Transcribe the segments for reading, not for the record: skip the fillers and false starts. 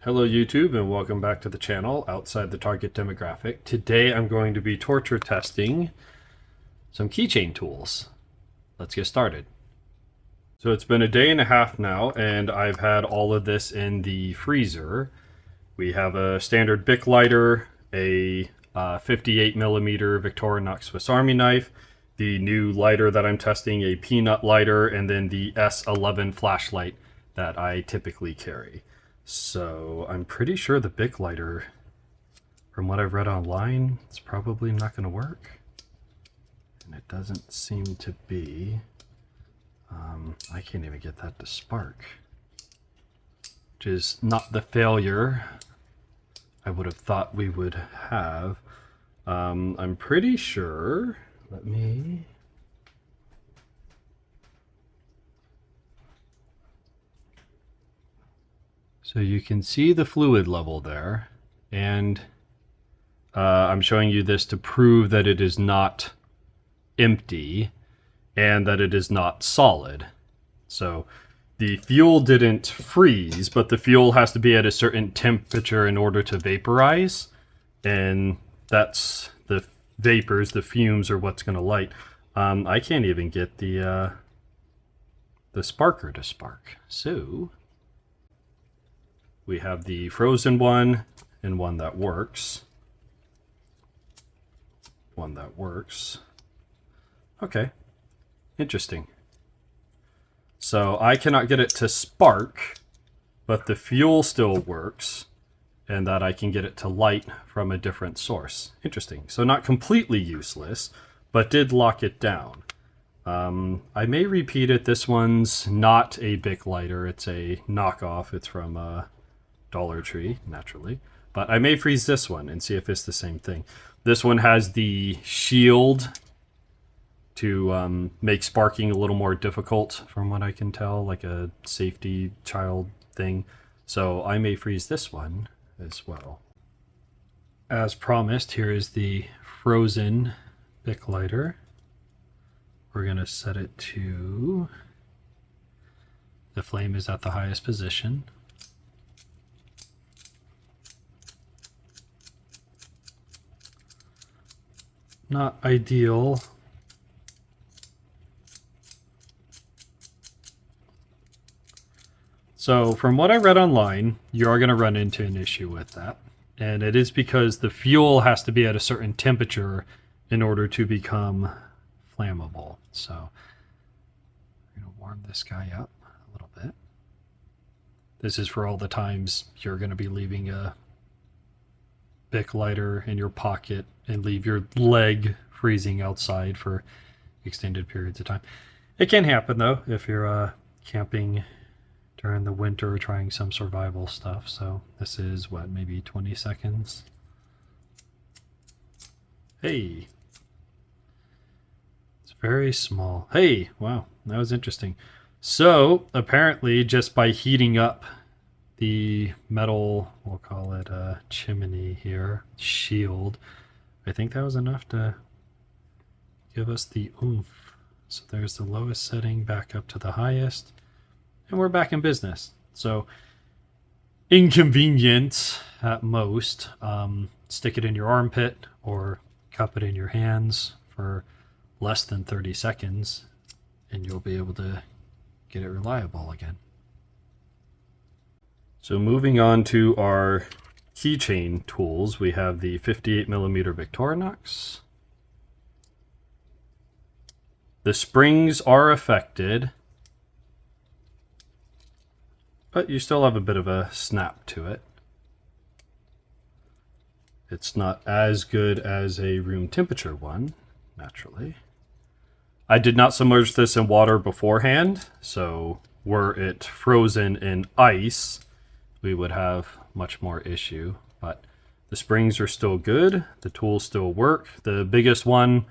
Hello YouTube and welcome back to the channel outside the target demographic. Today I'm going to be torture testing some keychain tools. Let's get started. So it's been a day and a half now and I've had all of this in the freezer. We have a standard Bic lighter, a 58mm Victorinox Swiss Army knife, the new lighter that I'm testing, a peanut lighter, and then the S11 flashlight that I typically carry. So I'm pretty sure the Bic lighter, from what I've read online, it's probably not going to work. And it doesn't seem to be. I can't even get that to spark. Which is not the failure I would have thought we would have. I'm pretty sure. Let me... So you can see the fluid level there, and I'm showing you this to prove that it is not empty and that it is not solid. So the fuel didn't freeze, but the fuel has to be at a certain temperature in order to vaporize, and that's the vapors, the fumes are what's going to light. I can't even get the sparker to spark. So we have the frozen one and one that works. One that works. Okay, interesting. So I cannot get it to spark, but the fuel still works, and that I can get it to light from a different source. Interesting. So not completely useless, but did lock it down. I may repeat it. This one's not a Bic lighter. It's a knockoff. It's from Dollar Tree, naturally. But I may freeze this one and see if it's the same thing. This one has the shield to make sparking a little more difficult, from what I can tell, like a safety child thing. So I may freeze this one as well. As promised, here is the frozen Bic lighter. We're going to set it to... The flame is at the highest position. Not ideal. So from what I read online, you are going to run into an issue with that. And it is because the fuel has to be at a certain temperature in order to become flammable. So I'm going to warm this guy up a little bit. This is for all the times you're going to be leaving a Bic lighter in your pocket and leave your leg freezing outside for extended periods of time. It can happen though if you're camping during the winter, trying some survival stuff. So this is what, maybe 20 seconds. Hey, it's very small. Hey, wow, that was interesting. So apparently just by heating up the metal, we'll call it a chimney here, shield, I think that was enough to give us the oomph. So there's the lowest setting back up to the highest, and we're back in business. So inconvenient at most. Stick it in your armpit or cup it in your hands for less than 30 seconds and you'll be able to get it reliable again. So moving on to our keychain tools, we have the 58mm Victorinox. The springs are affected, but you still have a bit of a snap to it. It's not as good as a room temperature one, naturally. I did not submerge this in water beforehand, so were it frozen in ice, we would have much more issue. But the springs are still good, the tools still work. The biggest one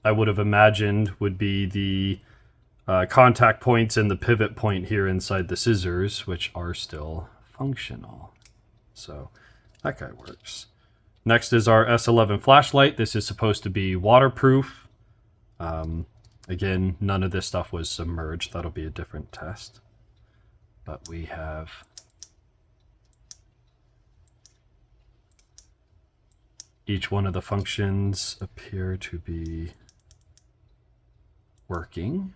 I would have imagined would be the contact points and the pivot point here inside the scissors, which are still functional. So that guy works. Next is our S11 flashlight. This is supposed to be waterproof. Again, none of this stuff was submerged. That'll be a different test. But we have Each one of the functions appear to be working.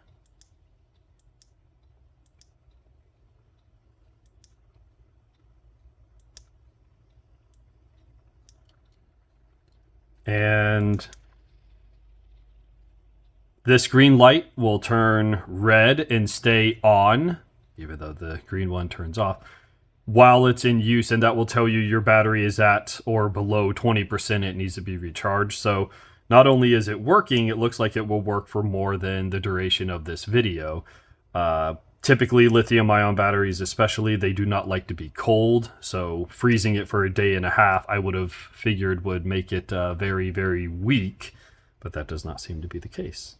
And this green light will turn red and stay on, even though the green one turns off, while it's in use, and that will tell you your battery is at or below 20%. It needs to be recharged. So not only is it working, it looks like it will work for more than the duration of this video. Typically, lithium-ion batteries especially, they do not like to be cold, so freezing it for a day and a half, I would have figured would make it very, very weak, but that does not seem to be the case.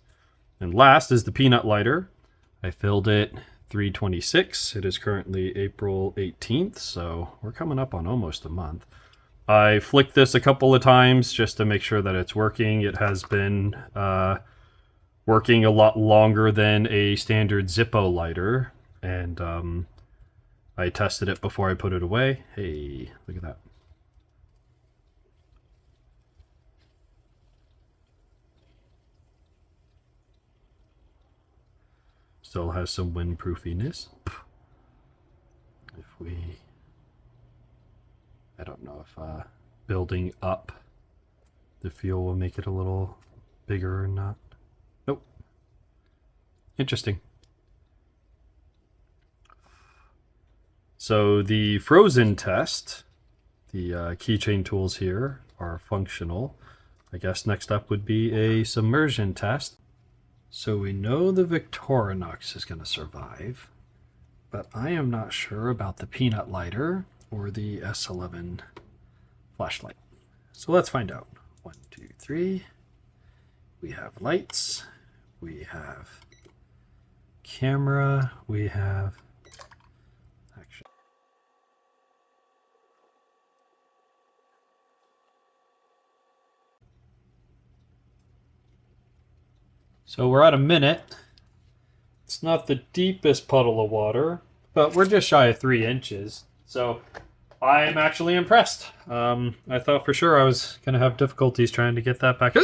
And last is the peanut lighter. I filled it 3/26. It is currently April 18th, so we're coming up on almost a month. I flicked this a couple of times just to make sure that it's working. It has been working a lot longer than a standard Zippo lighter, and I tested it before I put it away. Hey, look at that. Still has some windproofiness. If we, I don't know if building up the fuel will make it a little bigger or not. Nope. Interesting. So the frozen test, the keychain tools here are functional. I guess next up would be a submersion test. So we know the Victorinox is going to survive, but I am not sure about the peanut lighter or the S11 flashlight. So let's find out. 1, 2, 3. We have lights. We have camera. We have action. So we're at a minute. It's not the deepest puddle of water, but we're just shy of 3 inches. So I'm actually impressed. I thought for sure I was going to have difficulties trying to get that back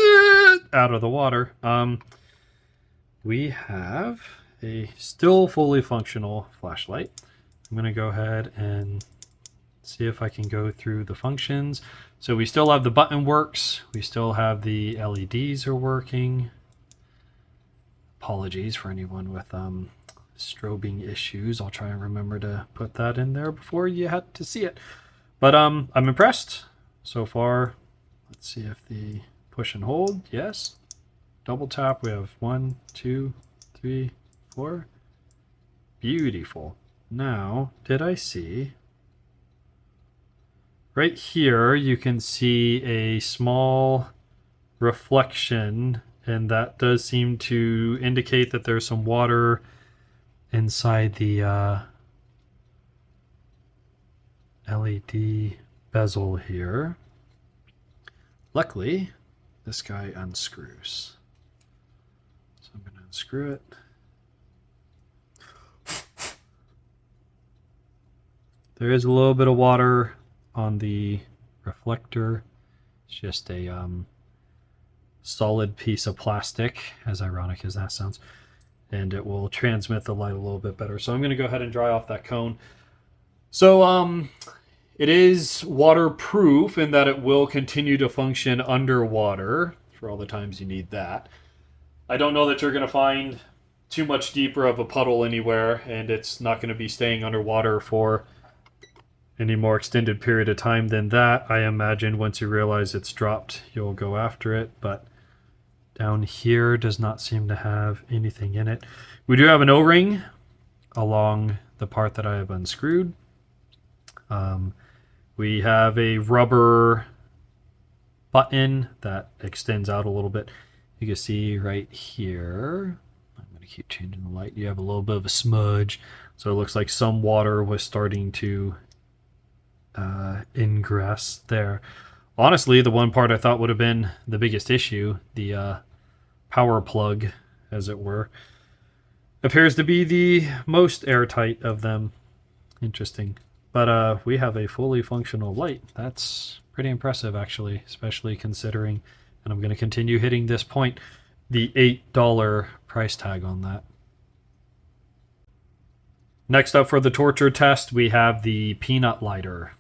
out of the water. We have a still fully functional flashlight. I'm going to go ahead and see if I can go through the functions. So we still have the button works. We still have the LEDs are working. Apologies for anyone with strobing issues. I'll try and remember to put that in there before you had to see it. But I'm impressed so far. Let's see if the push and hold. Yes. Double tap. We have 1, 2, 3, 4. Beautiful. Now, did I see? Right here, you can see a small reflection, and that does seem to indicate that there's some water inside the LED bezel here. Luckily, this guy unscrews. So I'm going to unscrew it. There is a little bit of water on the reflector. It's just a solid piece of plastic, as ironic as that sounds, and it will transmit the light a little bit better. So I'm going to go ahead and dry off that cone. So it is waterproof in that it will continue to function underwater for all the times you need that. I don't know that you're going to find too much deeper of a puddle anywhere, and it's not going to be staying underwater for any more extended period of time than that. I imagine once you realize it's dropped, you'll go after it, but down here does not seem to have anything in it. We do have an O-ring along the part that I have unscrewed. We have a rubber button that extends out a little bit. You can see right here, I'm going to keep changing the light, you have a little bit of a smudge. So it looks like some water was starting to ingress there. Honestly, the one part I thought would have been the biggest issue, the power plug, as it were, appears to be the most airtight of them. Interesting. But we have a fully functional light. That's pretty impressive, actually, especially considering, and I'm going to continue hitting this point, the $8 price tag on that. Next up for the torture test, we have the peanut lighter.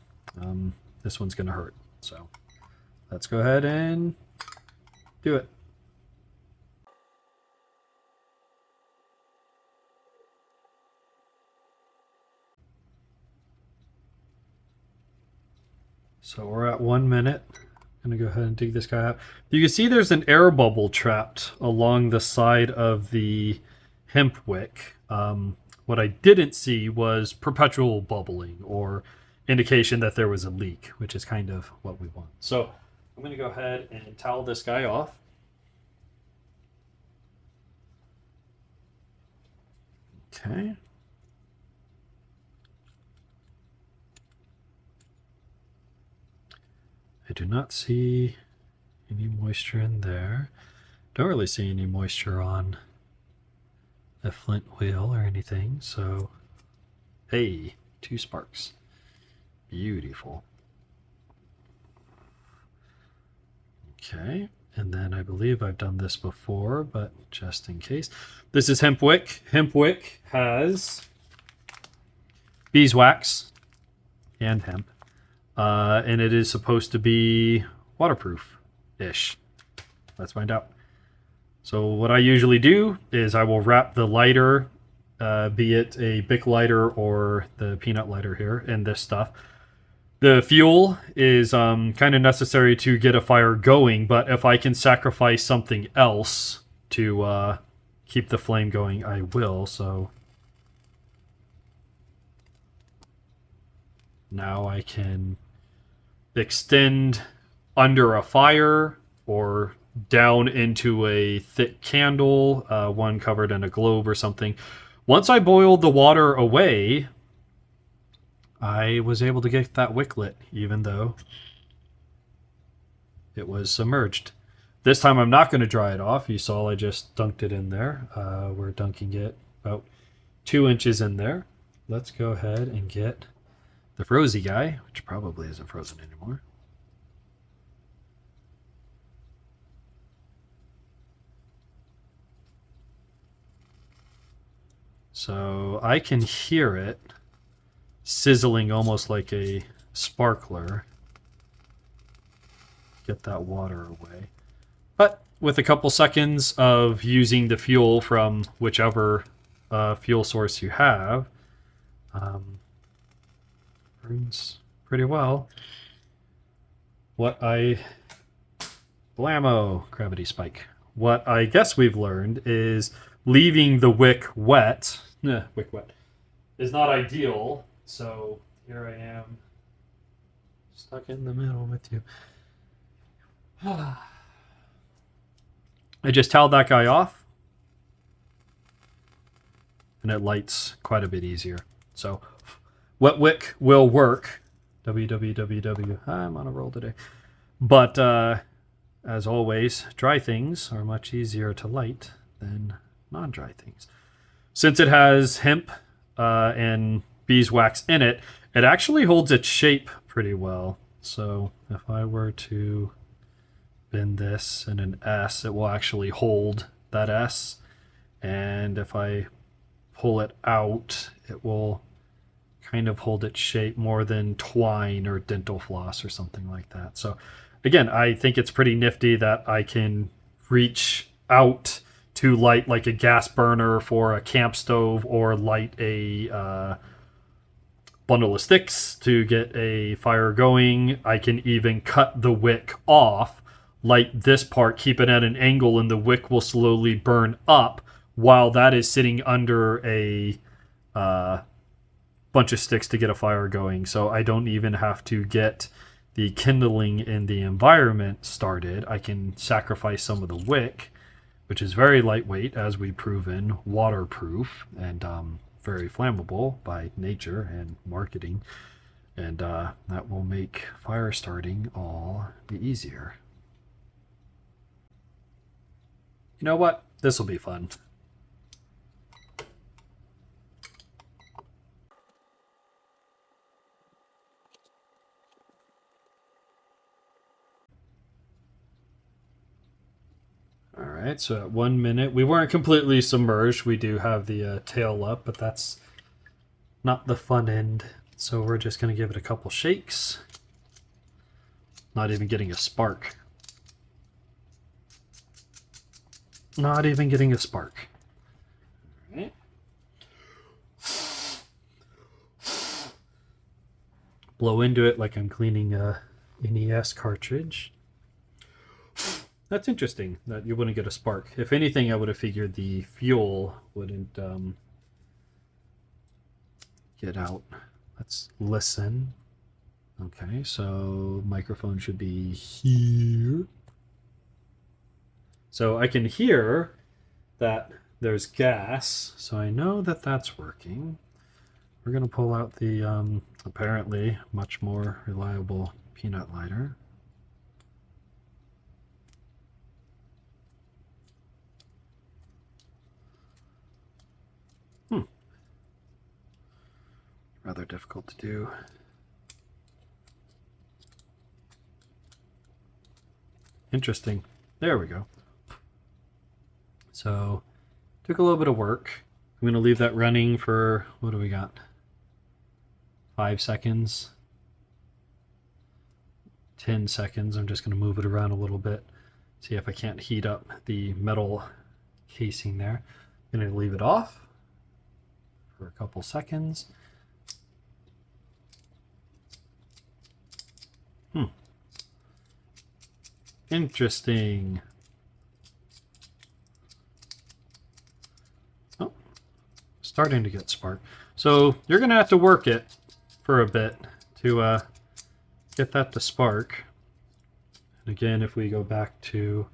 This one's going to hurt, so let's go ahead and do it. So we're at 1 minute. I'm going to go ahead and dig this guy out. You can see there's an air bubble trapped along the side of the hemp wick. What I didn't see was perpetual bubbling or indication that there was a leak, which is kind of what we want. So I'm going to go ahead and towel this guy off. Okay. I do not see any moisture in there. Don't really see any moisture on the flint wheel or anything, so hey, 2 sparks. Beautiful. Okay, and then I believe I've done this before, but just in case. This is hemp wick. Hemp wick has beeswax and hemp. And it is supposed to be waterproof-ish. Let's find out. So what I usually do is I will wrap the lighter, be it a Bic lighter or the peanut lighter here, in this stuff. The fuel is kind of necessary to get a fire going, but if I can sacrifice something else to keep the flame going, I will. So now I can extend under a fire or down into a thick candle, one covered in a globe or something. Once I boiled the water away, I was able to get that wick lit, even though it was submerged. This time I'm not going to dry it off. You saw I just dunked it in there. We're dunking it about 2 inches in there. Let's go ahead and get the frozy guy, which probably isn't frozen anymore. So I can hear it sizzling almost like a sparkler. Get that water away. But with a couple seconds of using the fuel from whichever fuel source you have, burns pretty well. Blammo, gravity spike. What I guess we've learned is leaving the wick wet, is not ideal. So here I am, stuck in the middle with you. I just toweled that guy off, and it lights quite a bit easier. So wet wick will work. www. I'm on a roll today. But as always, dry things are much easier to light than non-dry things. Since it has hemp and beeswax in it, it actually holds its shape pretty well. So if I were to bend this in an S, it will actually hold that S. And if I pull it out, it will kind of hold its shape more than twine or dental floss or something like that. So again, I think it's pretty nifty that I can reach out to light like a gas burner for a camp stove, or light a bundle of sticks to get a fire going. I can even cut the wick off, light this part, keep it at an angle, and the wick will slowly burn up while that is sitting under a bunch of sticks to get a fire going. So I don't even have to get the kindling in the environment started. I can sacrifice some of the wick, which is very lightweight, as we've proven, waterproof, and very flammable by nature and marketing. And that will make fire starting all the easier. You know what? This will be fun. All right, so at 1 minute, we weren't completely submerged. We do have the tail up, but that's not the fun end. So we're just going to give it a couple shakes. Not even getting a spark. Not even getting a spark. All right. Blow into it like I'm cleaning a NES cartridge. That's interesting that you wouldn't get a spark. If anything, I would have figured the fuel wouldn't get out. Let's listen. Okay, so microphone should be here. So I can hear that there's gas, so I know that that's working. We're going to pull out the apparently much more reliable peanut lighter. Rather difficult to do. Interesting. There we go. So, took a little bit of work. I'm going to leave that running for, what do we got? 5 seconds. 10 seconds. I'm just going to move it around a little bit. See if I can't heat up the metal casing there. I'm going to leave it off for a couple seconds. Interesting. Oh, starting to get spark. So you're going to have to work it for a bit to get that to spark. And again, if we go back to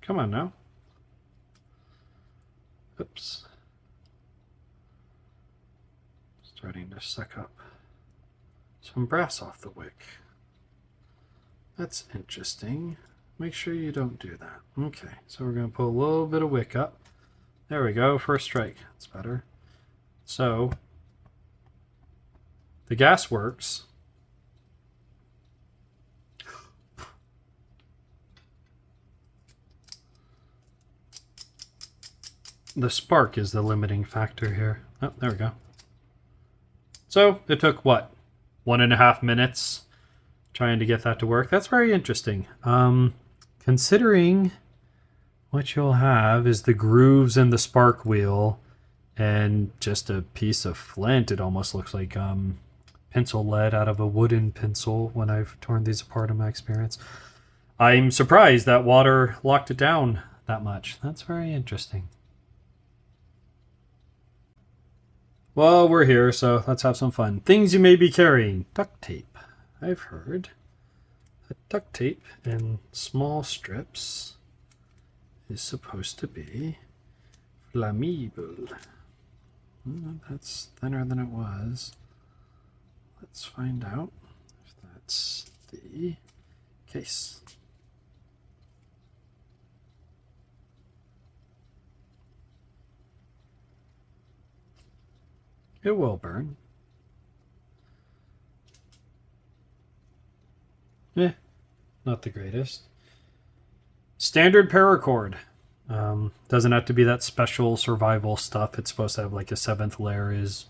come on now. Oops. Starting to suck up some brass off the wick. That's interesting. Make sure you don't do that. Okay, so we're going to pull a little bit of wick up. There we go, first strike. That's better. So, the gas works. The spark is the limiting factor here. Oh, there we go. So it took, what, 1.5 minutes trying to get that to work. That's very interesting. Considering what you'll have is the grooves in the spark wheel and just a piece of flint. It almost looks like pencil lead out of a wooden pencil when I've torn these apart in my experience. I'm surprised that water locked it down that much. That's very interesting. Well, we're here, so let's have some fun. Things you may be carrying. Duct tape. I've heard that duct tape in small strips is supposed to be flammable. That's thinner than it was. Let's find out if that's the case. It will burn. Not the greatest. Standard paracord. Doesn't have to be that special survival stuff. It's supposed to have like a 7th layer is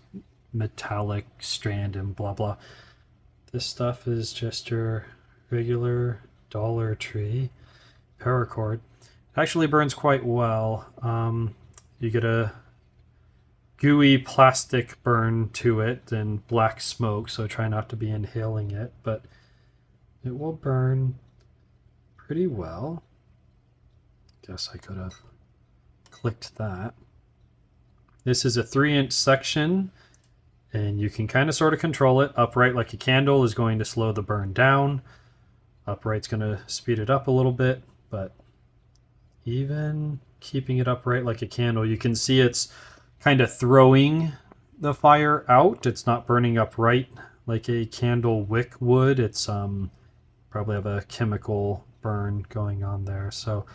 metallic strand and blah blah. This stuff is just your regular Dollar Tree paracord. It actually burns quite well. You get a gooey plastic burn to it and black smoke, so try not to be inhaling it, but it will burn pretty well. Guess I could have clicked that. This is a 3-inch section, and you can kind of sort of control it. Upright like a candle is going to slow the burn down. Upright's going to speed it up a little bit, but even keeping it upright like a candle, you can see it's kind of throwing the fire out. It's not burning upright like a candle wick would. It's probably have a chemical burn going on there. So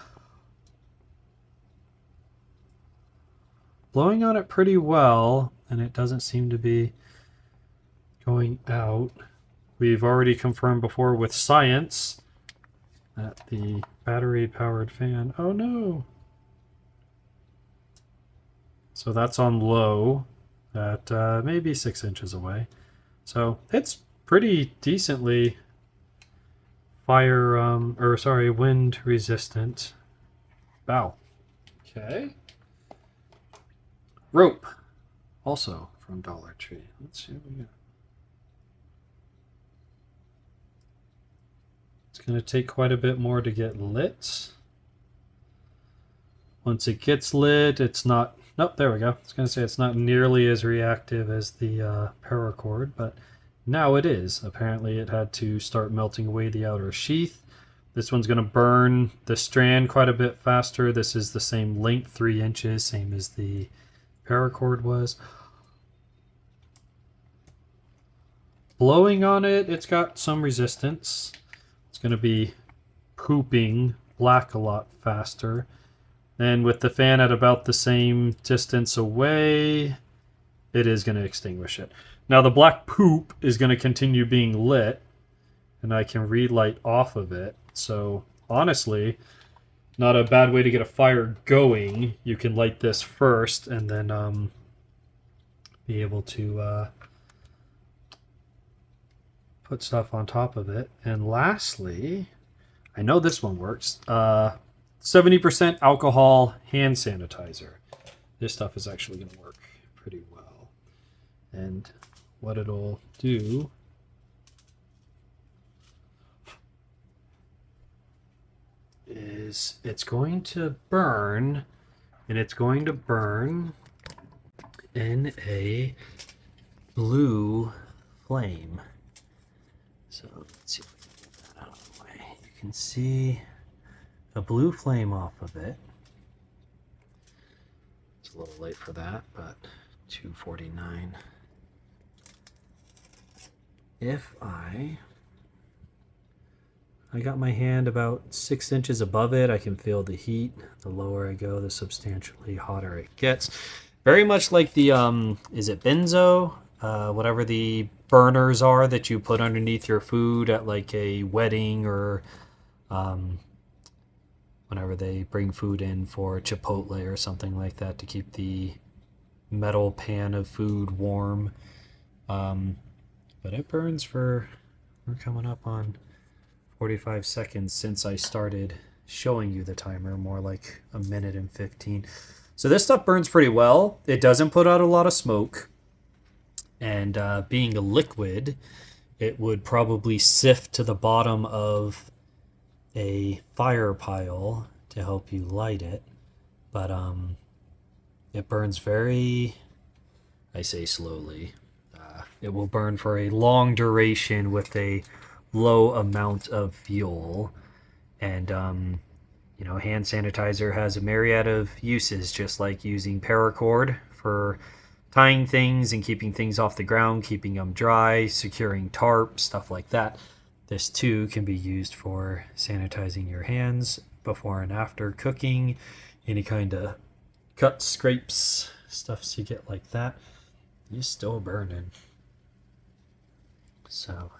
blowing on it pretty well, and it doesn't seem to be going out. We've already confirmed before with science that the battery-powered fan... Oh no! So that's on low at maybe 6 inches away. So it's pretty decently wind resistant. Wow. Okay. Rope. Also from Dollar Tree. Let's see what we got. It's going to take quite a bit more to get lit. Once it gets lit, it's not... Nope, there we go. I was going to say it's not nearly as reactive as the paracord, but now it is. Apparently it had to start melting away the outer sheath. This one's going to burn the strand quite a bit faster. This is the same length, 3 inches, same as the paracord was. Blowing on it, it's got some resistance. It's going to be pooping black a lot faster. And with the fan at about the same distance away, it is going to extinguish it. Now the black poop is going to continue being lit, and I can relight off of it. So honestly, not a bad way to get a fire going. You can light this first and then be able to put stuff on top of it. And lastly, I know this one works. 70% alcohol hand sanitizer. This stuff is actually going to work pretty well. And what it'll do is it's going to burn, and it's going to burn in a blue flame. So let's see if we can get that out of the way. You can see a blue flame off of it. It's a little late for that, but 249. If I got my hand about 6 inches above it, I can feel the heat. The lower I go, the substantially hotter it gets. Very much like the, is it benzo? Whatever the burners are that you put underneath your food at like a wedding or whenever they bring food in for Chipotle or something like that to keep the metal pan of food warm. But it burns for, we're coming up on 45 seconds since I started showing you the timer, more like a minute and 15. So this stuff burns pretty well. It doesn't put out a lot of smoke. And being a liquid, it would probably sift to the bottom of a fire pile to help you light it. But it burns very, I say slowly. It will burn for a long duration with a low amount of fuel. And you know, hand sanitizer has a myriad of uses, just like using paracord for tying things and keeping things off the ground, keeping them dry, securing tarp, stuff like that. This too can be used for sanitizing your hands before and after cooking, any kind of cuts, scrapes, stuffs you get like that. You're still burning. So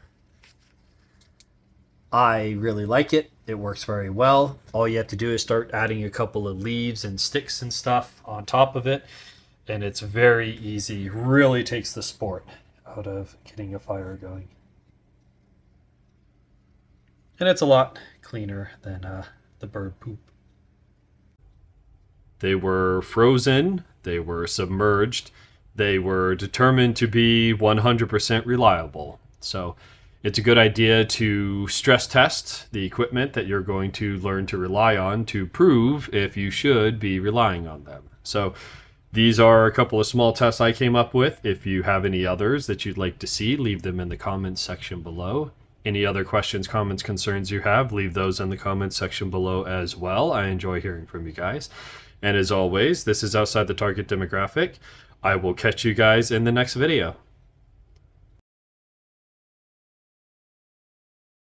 I really like it. It works very well. All you have to do is start adding a couple of leaves and sticks and stuff on top of it, and it's very easy. Really takes the sport out of getting a fire going. And it's a lot cleaner than the bird poop. They were frozen, they were submerged, they were determined to be 100% reliable. So it's a good idea to stress test the equipment that you're going to learn to rely on to prove if you should be relying on them. So these are a couple of small tests I came up with. If you have any others that you'd like to see, leave them in the comments section below. Any other questions, comments, concerns you have, leave those in the comments section below as well. I enjoy hearing from you guys. And as always, this is Outside the Target Demographic. I will catch you guys in the next video.